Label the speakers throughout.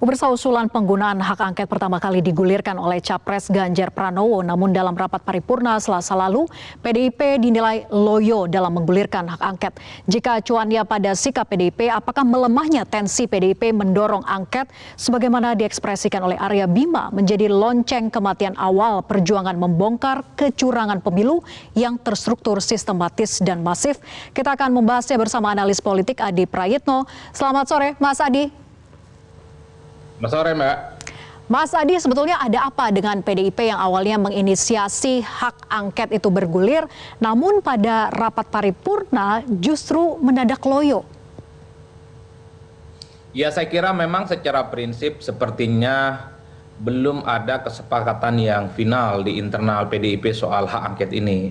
Speaker 1: Pemirsa, usulan penggunaan hak angket pertama kali digulirkan oleh Capres Ganjar Pranowo. Namun dalam rapat paripurna Selasa lalu, PDIP dinilai loyo dalam menggulirkan hak angket. Jika acuannya pada sikap PDIP, apakah melemahnya tensi PDIP mendorong angket sebagaimana diekspresikan oleh Arya Bima menjadi lonceng kematian awal perjuangan membongkar kecurangan pemilu yang terstruktur sistematis dan masif? Kita akan membahasnya bersama analis politik Adi Prayitno. Selamat sore, Mas Adi.
Speaker 2: Selamat sore, Mbak.
Speaker 1: Mas Adi, sebetulnya ada apa dengan PDIP yang awalnya menginisiasi hak angket itu bergulir, namun pada rapat paripurna justru mendadak loyo?
Speaker 2: Ya, saya kira memang secara prinsip sepertinya belum ada kesepakatan yang final di internal PDIP soal hak angket ini.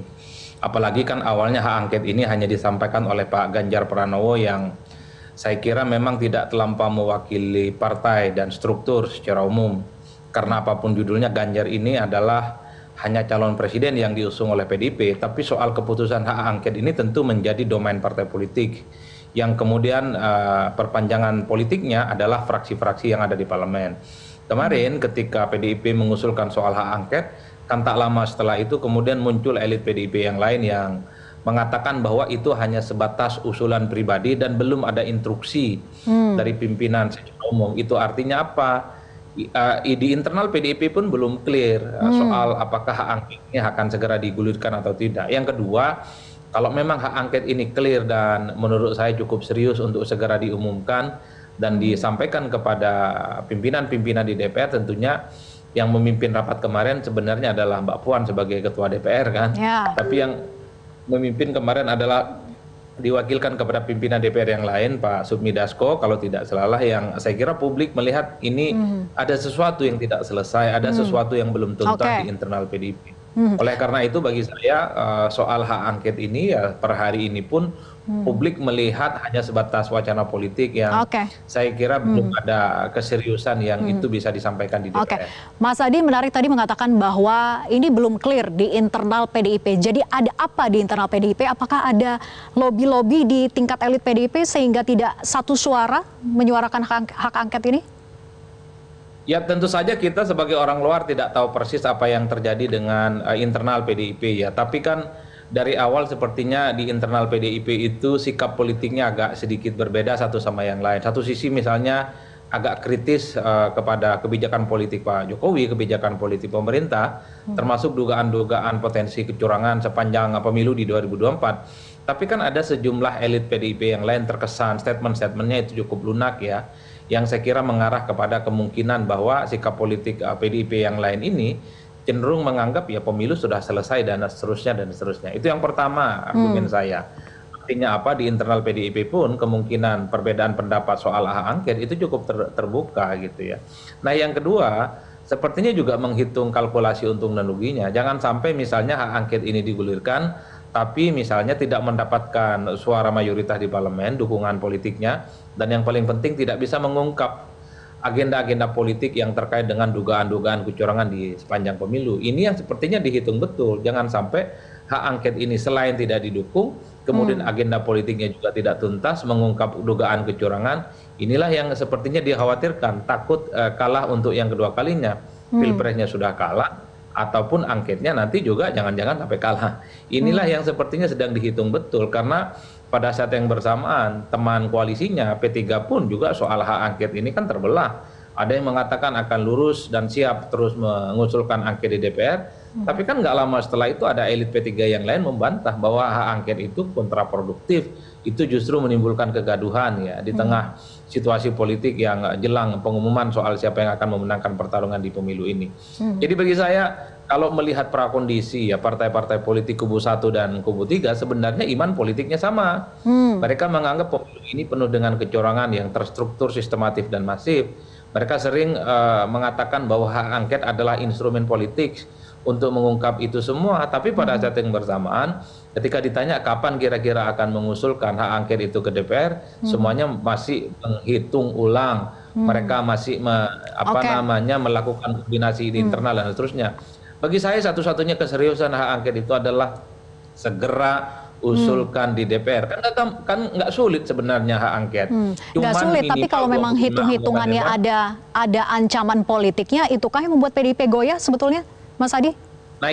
Speaker 2: Apalagi kan awalnya hak angket ini hanya disampaikan oleh Pak Ganjar Pranowo yang saya kira memang tidak terlampau mewakili partai dan struktur secara umum. Karena apapun judulnya, Ganjar ini adalah hanya calon presiden yang diusung oleh PDIP. Tapi soal keputusan hak angket ini tentu menjadi domain partai politik. Yang kemudian perpanjangan politiknya adalah fraksi-fraksi yang ada di parlemen. Kemarin ketika PDIP mengusulkan soal hak angket, kan tak lama setelah itu kemudian muncul elit PDIP yang lain yang mengatakan bahwa itu hanya sebatas usulan pribadi dan belum ada instruksi dari pimpinan secara umum. Itu artinya apa? Di internal PDIP pun belum clear soal apakah hak angket ini akan segera digulirkan atau tidak. Yang kedua, kalau memang hak angket ini clear dan menurut saya cukup serius untuk segera diumumkan dan disampaikan kepada pimpinan-pimpinan di DPR, tentunya yang memimpin rapat kemarin sebenarnya adalah Mbak Puan sebagai ketua DPR kan.
Speaker 1: Ya.
Speaker 2: Tapi yang memimpin kemarin adalah diwakilkan kepada pimpinan DPR yang lain, Pak Sufmi Dasko, kalau tidak salah, yang saya kira publik melihat ini ada sesuatu yang tidak selesai, ada sesuatu yang belum tuntas di internal PDIP. Oleh karena itu bagi saya soal hak angket ini ya per hari ini pun publik melihat hanya sebatas wacana politik yang saya kira belum ada keseriusan yang itu bisa disampaikan di DPR.
Speaker 1: Mas Adi menarik tadi mengatakan bahwa ini belum clear di internal PDIP. Jadi ada apa di internal PDIP? Apakah ada lobby-lobby di tingkat elit PDIP sehingga tidak satu suara menyuarakan hak angket ini?
Speaker 2: Ya tentu saja kita sebagai orang luar tidak tahu persis apa yang terjadi dengan internal PDIP ya. Tapi kan dari awal sepertinya di internal PDIP itu sikap politiknya agak sedikit berbeda satu sama yang lain. Satu sisi misalnya agak kritis kepada kebijakan politik Pak Jokowi, kebijakan politik pemerintah, termasuk dugaan-dugaan potensi kecurangan sepanjang pemilu di 2024. Tapi kan ada sejumlah elit PDIP yang lain terkesan statement-statementnya itu cukup lunak ya, yang saya kira mengarah kepada kemungkinan bahwa sikap politik PDIP yang lain ini cenderung menganggap ya pemilu sudah selesai dan seterusnya dan seterusnya. Itu yang pertama argumen saya. Artinya apa, di internal PDIP pun kemungkinan perbedaan pendapat soal hak angket itu cukup terbuka gitu ya. Nah yang kedua, sepertinya juga menghitung kalkulasi untung dan ruginya. Jangan sampai misalnya hak angket ini digulirkan, tapi misalnya tidak mendapatkan suara mayoritas di parlemen, dukungan politiknya, dan yang paling penting tidak bisa mengungkap agenda-agenda politik yang terkait dengan dugaan-dugaan kecurangan di sepanjang pemilu. Ini yang sepertinya dihitung betul. Jangan sampai hak angket ini selain tidak didukung, kemudian agenda politiknya juga tidak tuntas, mengungkap dugaan kecurangan. Inilah yang sepertinya dikhawatirkan, takut kalah untuk yang kedua kalinya. Pilpresnya sudah kalah, ataupun angketnya nanti juga jangan-jangan sampai kalah. Inilah yang sepertinya sedang dihitung betul, karena pada saat yang bersamaan teman koalisinya P3 pun juga soal hak angket ini kan terbelah. Ada yang mengatakan akan lurus dan siap terus mengusulkan angket di DPR, tapi kan nggak lama setelah itu ada elit P3 yang lain membantah bahwa hak angket itu kontraproduktif, itu justru menimbulkan kegaduhan ya di tengah situasi politik yang jelang pengumuman soal siapa yang akan memenangkan pertarungan di pemilu ini. Jadi bagi saya kalau melihat prakondisi ya partai-partai politik kubu 1 dan kubu 3 sebenarnya iman politiknya sama. Mereka menganggap pemilu ini penuh dengan kecurangan yang terstruktur, sistematif dan masif. Mereka sering mengatakan bahwa hak angket adalah instrumen politik untuk mengungkap itu semua, tapi pada saat yang bersamaan ketika ditanya kapan kira-kira akan mengusulkan hak angket itu ke DPR, semuanya masih menghitung ulang, mereka masih melakukan koordinasi di internal dan seterusnya. Bagi saya satu-satunya keseriusan hak angket itu adalah segera usulkan di DPR. Kan nggak sulit sebenarnya hak angket.
Speaker 1: Nggak sulit, tapi kalau memang
Speaker 2: 25
Speaker 1: hitung-hitungannya
Speaker 2: anggota dewan.
Speaker 1: ada ancaman politiknya, itukah yang membuat PDIP goyah sebetulnya, Mas Adi?
Speaker 2: Nah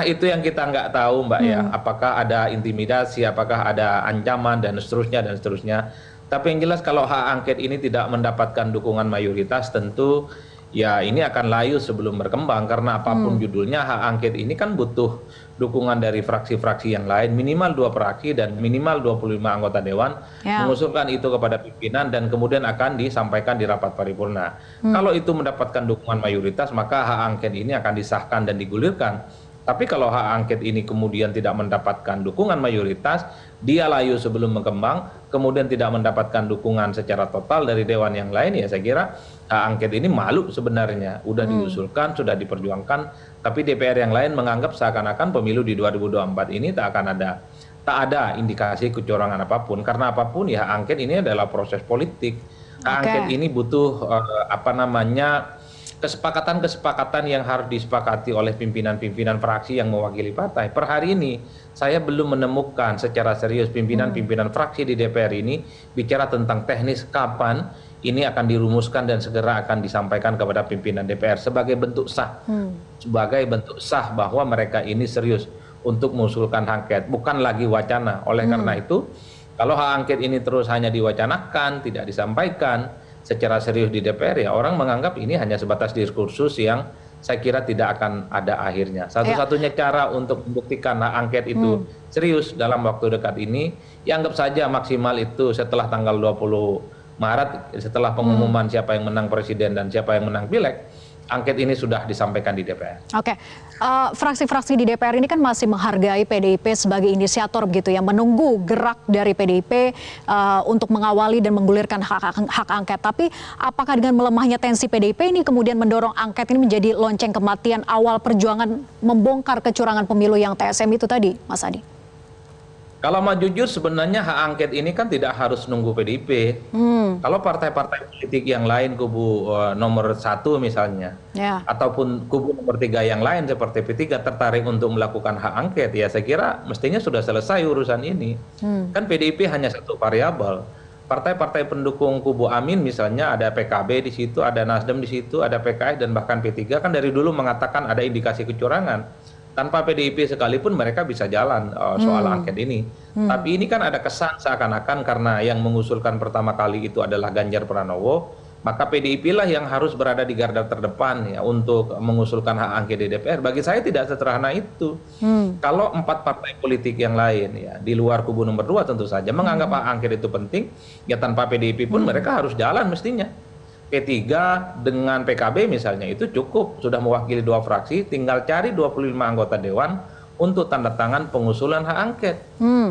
Speaker 2: itu yang kita nggak tahu, Mbak, ya. Apakah ada intimidasi, apakah ada ancaman dan seterusnya dan seterusnya. Tapi yang jelas kalau hak angket ini tidak mendapatkan dukungan mayoritas, tentu ya ini akan layu sebelum berkembang, karena apapun judulnya hak angket ini kan butuh dukungan dari fraksi-fraksi yang lain, minimal 2 fraksi dan minimal 25 anggota dewan mengusulkan itu kepada pimpinan dan kemudian akan disampaikan di rapat paripurna. Kalau itu mendapatkan dukungan mayoritas, maka hak angket ini akan disahkan dan digulirkan. Tapi kalau hak angket ini kemudian tidak mendapatkan dukungan mayoritas, dia layu sebelum berkembang, kemudian tidak mendapatkan dukungan secara total dari dewan yang lain, ya saya kira hak angket ini malu sebenarnya. Udah diusulkan, sudah diperjuangkan, tapi DPR yang lain menganggap seakan-akan pemilu di 2024 ini tak ada indikasi kecurangan apapun. Karena apapun ya hak angket ini adalah proses politik. Hak angket ini butuh kesepakatan-kesepakatan yang harus disepakati oleh pimpinan-pimpinan fraksi yang mewakili partai. Per hari ini saya belum menemukan secara serius pimpinan-pimpinan fraksi di DPR ini bicara tentang teknis kapan ini akan dirumuskan dan segera akan disampaikan kepada pimpinan DPR sebagai bentuk sah bahwa mereka ini serius untuk mengusulkan hak angket, bukan lagi wacana. Oleh karena itu, kalau hak angket ini terus hanya diwacanakan, tidak disampaikan secara serius di DPR, ya orang menganggap ini hanya sebatas diskursus yang saya kira tidak akan ada akhirnya. Satu-satunya cara untuk membuktikan hak angket itu serius dalam waktu dekat ini, ya anggap saja maksimal itu setelah tanggal 20 Maret, setelah pengumuman siapa yang menang presiden dan siapa yang menang pileg, angket ini sudah disampaikan di DPR.
Speaker 1: Oke, fraksi-fraksi di DPR ini kan masih menghargai PDIP sebagai inisiator begitu ya, menunggu gerak dari PDIP untuk mengawali dan menggulirkan hak angket. Tapi apakah dengan melemahnya tensi PDIP ini kemudian mendorong angket ini menjadi lonceng kematian awal perjuangan membongkar kecurangan pemilu yang TSM itu tadi, Mas Adi?
Speaker 2: Kalau mau jujur sebenarnya hak angket ini kan tidak harus nunggu PDIP. Kalau partai-partai politik yang lain kubu nomor 1 misalnya, ataupun kubu nomor 3 yang lain seperti P3 tertarik untuk melakukan hak angket, ya saya kira mestinya sudah selesai urusan ini. Kan PDIP hanya satu variabel. Partai-partai pendukung kubu Amin misalnya ada PKB di situ, ada Nasdem di situ, ada PKS dan bahkan P3 kan dari dulu mengatakan ada indikasi kecurangan. Tanpa PDIP sekalipun mereka bisa jalan soal angket ini. Tapi ini kan ada kesan seakan-akan karena yang mengusulkan pertama kali itu adalah Ganjar Pranowo, maka PDIP lah yang harus berada di garda terdepan ya untuk mengusulkan hak angket di DPR. Bagi saya tidak sederhana itu. Kalau 4 partai politik yang lain ya di luar kubu nomor 2 tentu saja menganggap hak angket itu penting, ya tanpa PDIP pun mereka harus jalan mestinya. P3 dengan PKB misalnya itu cukup, sudah mewakili 2 fraksi, tinggal cari 25 anggota dewan untuk tanda tangan pengusulan hak angket.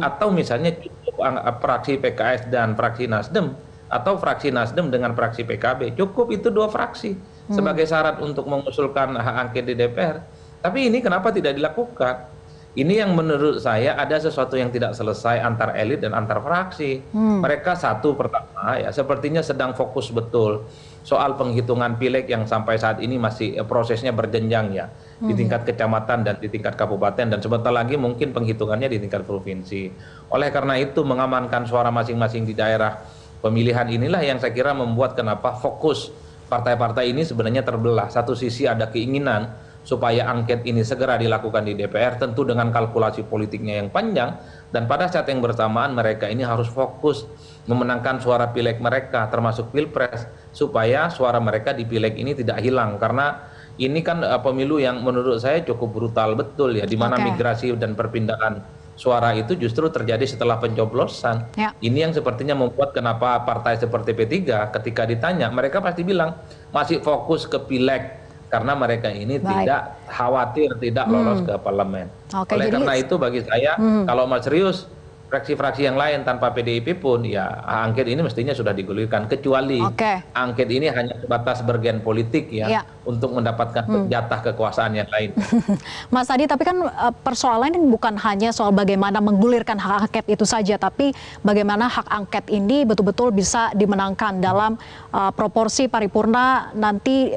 Speaker 2: Atau misalnya cukup fraksi PKS dan fraksi Nasdem, atau fraksi Nasdem dengan fraksi PKB, cukup itu 2 fraksi sebagai syarat untuk mengusulkan hak angket di DPR. Tapi ini kenapa tidak dilakukan? Ini yang menurut saya ada sesuatu yang tidak selesai antar elit dan antar fraksi. Mereka pertama ya sepertinya sedang fokus betul soal penghitungan pileg yang sampai saat ini masih prosesnya berjenjang ya di tingkat kecamatan dan di tingkat kabupaten dan sebentar lagi mungkin penghitungannya di tingkat provinsi. Oleh karena itu mengamankan suara masing-masing di daerah pemilihan inilah yang saya kira membuat kenapa fokus partai-partai ini sebenarnya terbelah. Satu sisi ada keinginan supaya angket ini segera dilakukan di DPR, tentu dengan kalkulasi politiknya yang panjang, dan pada saat yang bersamaan mereka ini harus fokus memenangkan suara pileg mereka, termasuk pilpres, supaya suara mereka di pileg ini tidak hilang, karena ini kan pemilu yang menurut saya cukup brutal betul ya, di mana migrasi dan perpindahan suara itu justru terjadi setelah pencoblosan. Ini yang sepertinya membuat kenapa partai seperti P3 ketika ditanya, mereka pasti bilang masih fokus ke pileg, karena mereka ini tidak khawatir tidak lolos ke parlemen. Oleh karena itu bagi saya kalau mau serius fraksi-fraksi yang lain tanpa PDIP pun ya angket ini mestinya sudah digulirkan, kecuali angket ini hanya sebatas bergen politik ya, untuk mendapatkan jatah kekuasaan yang lain.
Speaker 1: Mas Adi, tapi kan persoalan ini bukan hanya soal bagaimana menggulirkan hak angket itu saja, tapi bagaimana hak angket ini betul-betul bisa dimenangkan dalam proporsi paripurna nanti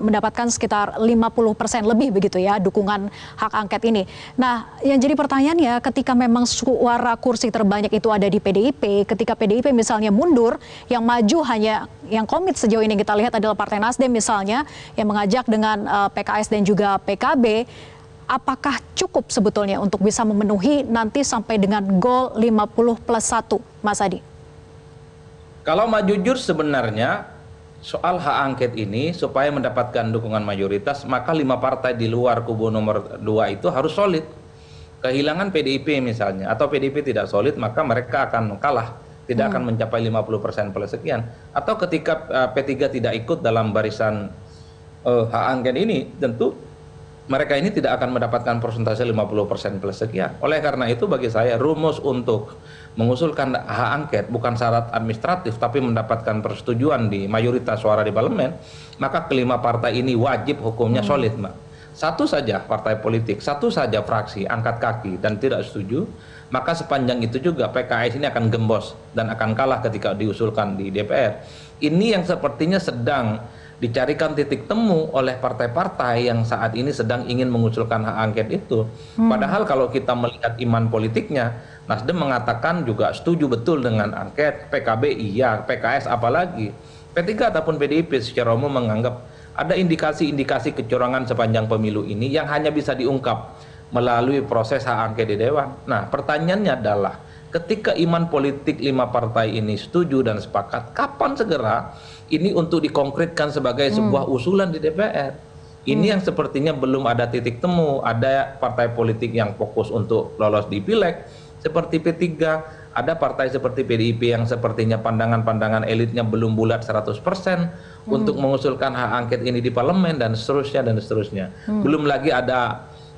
Speaker 1: mendapatkan sekitar 50% lebih begitu ya dukungan hak angket ini. Nah, yang jadi pertanyaannya ketika memang suara kursi terbanyak itu ada di PDIP, ketika PDIP misalnya mundur, yang maju hanya yang komit sejauh ini kita lihat adalah Partai Nasdem misalnya, yang mengajak dengan PKS dan juga PKB, apakah cukup sebetulnya untuk bisa memenuhi nanti sampai dengan goal 50+1, Mas Adi?
Speaker 2: Kalau mau jujur sebenarnya soal hak angket ini supaya mendapatkan dukungan mayoritas, maka 5 partai di luar kubu nomor 2 itu harus solid. Kehilangan PDIP misalnya, atau PDIP tidak solid, maka mereka akan kalah, tidak akan mencapai 50% plus sekian. Atau ketika P3 tidak ikut dalam barisan hak angket ini, tentu mereka ini tidak akan mendapatkan persentase 50% plus sekian. Oleh karena itu bagi saya rumus untuk mengusulkan hak angket bukan syarat administratif tapi mendapatkan persetujuan di mayoritas suara di parlemen, maka kelima partai ini wajib hukumnya solid, Mbak. Satu saja partai politik, satu saja fraksi angkat kaki dan tidak setuju, maka sepanjang itu juga PKS ini akan gembos dan akan kalah ketika diusulkan di DPR. Ini yang sepertinya sedang dicarikan titik temu oleh partai-partai yang saat ini sedang ingin mengusulkan hak angket itu. Padahal kalau kita melihat iman politiknya, Nasdem mengatakan juga setuju betul dengan angket, PKB iya, PKS apalagi. P3 ataupun PDIP secara umum menganggap ada indikasi-indikasi kecurangan sepanjang pemilu ini yang hanya bisa diungkap melalui proses hak angket di Dewan. Nah, pertanyaannya adalah ketika iman politik 5 partai ini setuju dan sepakat, kapan segera ini untuk dikonkretkan sebagai sebuah usulan di DPR? Ini yang sepertinya belum ada titik temu. Ada partai politik yang fokus untuk lolos di Pileg seperti P3, ada partai seperti PDIP yang sepertinya pandangan-pandangan elitnya belum bulat 100% untuk mengusulkan hak angket ini di parlemen dan seterusnya dan seterusnya.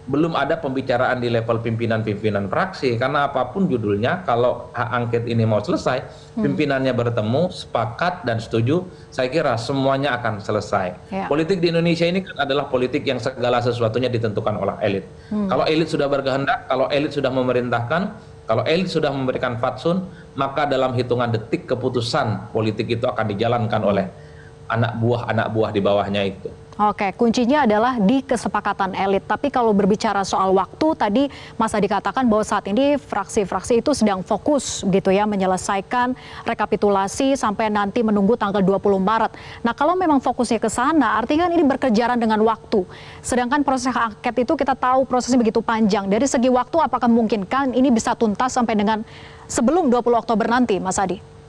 Speaker 2: Belum ada pembicaraan di level pimpinan-pimpinan fraksi, karena apapun judulnya, kalau hak angket ini mau selesai, pimpinannya bertemu, sepakat dan setuju, saya kira semuanya akan selesai. Politik di Indonesia ini kan adalah politik yang segala sesuatunya ditentukan oleh elit. Kalau elit sudah berkehendak, kalau elit sudah memerintahkan, kalau elit sudah memberikan fatsun, maka dalam hitungan detik keputusan politik itu akan dijalankan oleh anak buah di bawahnya itu.
Speaker 1: Oke, kuncinya adalah di kesepakatan elit. Tapi kalau berbicara soal waktu, tadi Mas Adi katakan bahwa saat ini fraksi-fraksi itu sedang fokus gitu ya menyelesaikan rekapitulasi sampai nanti menunggu tanggal 20 Maret. Nah, kalau memang fokusnya ke sana, artinya kan ini berkejaran dengan waktu. Sedangkan proses hak angket itu kita tahu prosesnya begitu panjang. Dari segi waktu, apakah memungkinkan ini bisa tuntas sampai dengan sebelum 20 Oktober nanti, Mas Adi?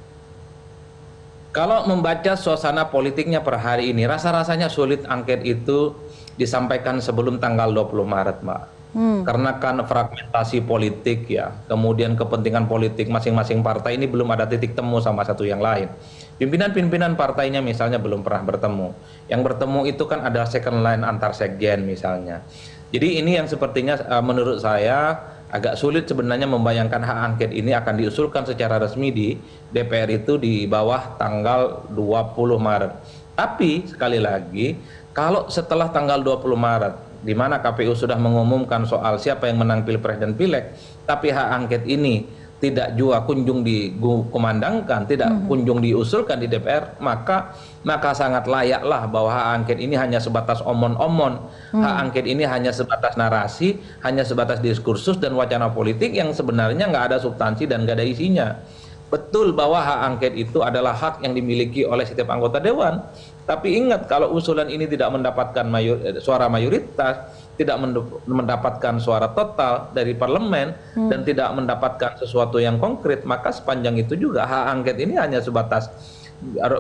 Speaker 2: Kalau membaca suasana politiknya per hari ini, rasa-rasanya sulit angket itu disampaikan sebelum tanggal 20 Maret, Mbak. Karena kan fragmentasi politik ya, kemudian kepentingan politik masing-masing partai ini belum ada titik temu sama satu yang lain. Pimpinan-pimpinan partainya misalnya belum pernah bertemu. Yang bertemu itu kan ada second line antar sekjen misalnya. Jadi ini yang sepertinya menurut saya agak sulit sebenarnya membayangkan hak angket ini akan diusulkan secara resmi di DPR itu di bawah tanggal 20 Maret. Tapi sekali lagi, kalau setelah tanggal 20 Maret, di mana KPU sudah mengumumkan soal siapa yang menang Pilpres dan Pileg, tapi hak angket ini tidak juga kunjung dikumandangkan, tidak kunjung diusulkan di DPR, maka sangat layaklah bahwa hak angket ini hanya sebatas omon-omon, hak angket ini hanya sebatas narasi, hanya sebatas diskursus dan wacana politik yang sebenarnya nggak ada substansi dan nggak ada isinya. Betul bahwa hak angket itu adalah hak yang dimiliki oleh setiap anggota dewan, tapi ingat kalau usulan ini tidak mendapatkan suara mayoritas, tidak mendapatkan suara total dari parlemen dan tidak mendapatkan sesuatu yang konkret, maka sepanjang itu juga hak angket ini hanya sebatas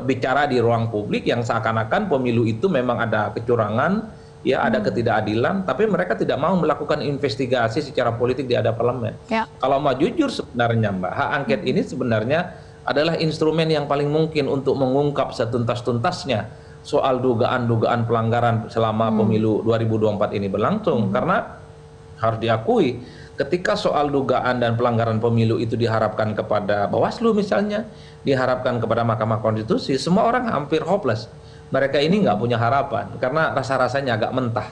Speaker 2: bicara di ruang publik yang seakan-akan pemilu itu memang ada kecurangan, ya ada ketidakadilan, tapi mereka tidak mau melakukan investigasi secara politik di hadapan parlemen. Kalau mau jujur sebenarnya, Mbak, hak angket ini sebenarnya adalah instrumen yang paling mungkin untuk mengungkap setuntas-tuntasnya soal dugaan-dugaan pelanggaran selama pemilu 2024 ini berlangsung. Karena harus diakui ketika soal dugaan dan pelanggaran pemilu itu diharapkan kepada Bawaslu misalnya, diharapkan kepada Mahkamah Konstitusi, semua orang hampir hopeless. mereka ini nggak punya harapan karena rasa-rasanya agak mentah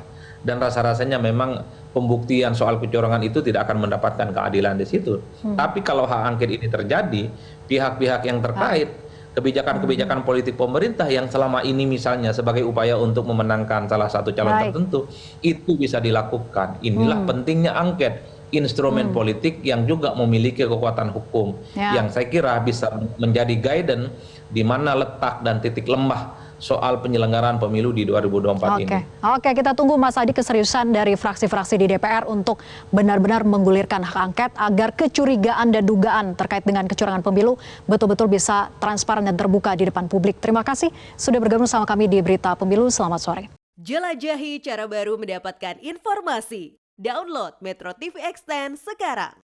Speaker 2: dan rasa-rasanya memang pembuktian soal kecurangan itu tidak akan mendapatkan keadilan di situ. Tapi kalau hak angket ini terjadi, pihak-pihak yang terkait, kebijakan-kebijakan politik pemerintah yang selama ini misalnya sebagai upaya untuk memenangkan salah satu calon tertentu, itu bisa dilakukan. Inilah pentingnya angket, instrumen politik yang juga memiliki kekuatan hukum, yang saya kira bisa menjadi guidance di mana letak dan titik lemah soal penyelenggaraan pemilu di 2024 ini.
Speaker 1: Oke, kita tunggu Mas Adi keseriusan dari fraksi-fraksi di DPR untuk benar-benar menggulirkan hak angket agar kecurigaan dan dugaan terkait dengan kecurangan pemilu betul-betul bisa transparan dan terbuka di depan publik. Terima kasih sudah bergabung sama kami di Berita Pemilu. Selamat sore.
Speaker 3: Jelajahi cara baru mendapatkan informasi. Download Metro TV Extend sekarang.